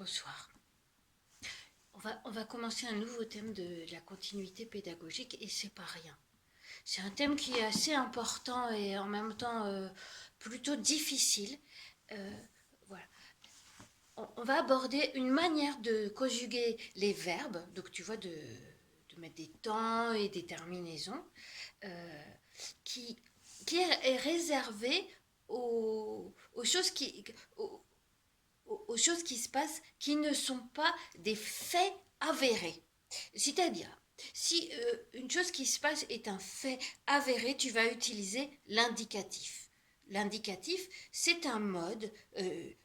Bonsoir. On va commencer un nouveau thème de la continuité pédagogique et c'est pas rien. C'est un thème qui est assez important et en même temps plutôt difficile. Euh, voilà. On va aborder une manière de conjuguer les verbes, donc tu vois, de mettre des temps et des terminaisons, euh, qui, qui est réservée aux choses aux choses qui se passent qui ne sont pas des faits avérés. C'est-à-dire, si une chose qui se passe est un fait avéré, tu vas utiliser l'indicatif. L'indicatif, c'est un mode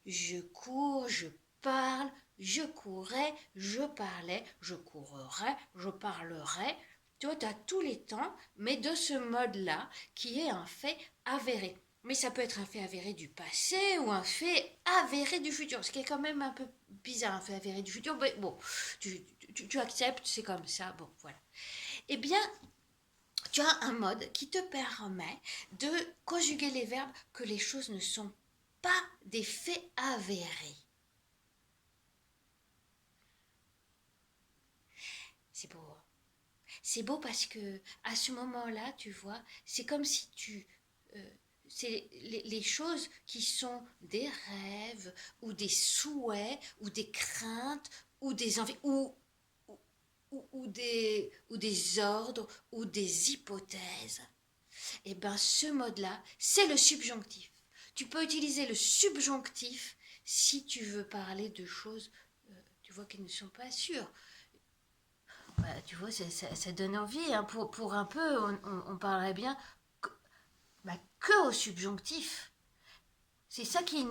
je cours, je parle, je courais, je parlais, je courrais, je parlerai. Tu vois, tu as tous les temps, mais de ce mode-là, qui est un fait avéré. Mais ça peut être un fait avéré du passé ou un fait avéré du futur, ce qui est quand même un peu bizarre, un fait avéré du futur. Mais bon, tu acceptes, c'est comme ça, bon, voilà. Eh bien, tu as un mode qui te permet de conjuguer les verbes que les choses ne sont pas des faits avérés. C'est beau. C'est beau parce que à ce moment-là, tu vois, c'est comme si euh, c'est les choses qui sont des rêves ou des souhaits ou des craintes ou des envies ou des ordres ou des hypothèses. Et bien ce mode-là, c'est le subjonctif. Tu peux utiliser le subjonctif si tu veux parler de choses, tu vois, qui ne sont pas sûres. Bah, tu vois, ça donne envie. Hein. Pour un peu, on parlerait bien que, que au subjonctif. C'est ça qui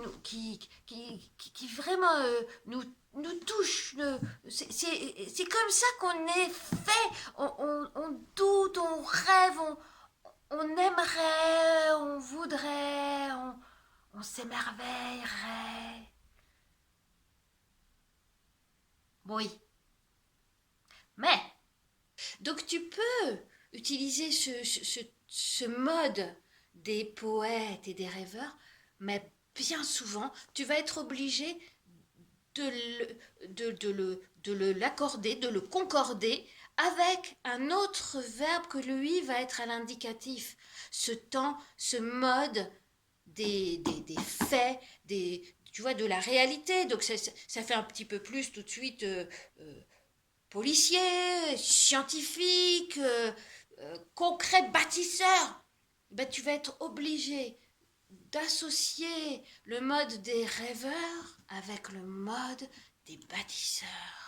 vraiment nous touche. C'est comme ça qu'on est fait. On doute, on rêve, on aimerait, on voudrait, on s'émerveillerait. Oui. Mais, donc tu peux utiliser ce mode des poètes et des rêveurs, mais bien souvent, tu vas être obligé de l'accorder, de le concorder avec un autre verbe que lui va être à l'indicatif. Ce temps, ce mode des faits, tu vois, de la réalité. Donc ça fait un petit peu plus tout de suite policier, scientifique, concret, bâtisseur. Ben, tu vas être obligé d'associer le mode des rêveurs avec le mode des bâtisseurs.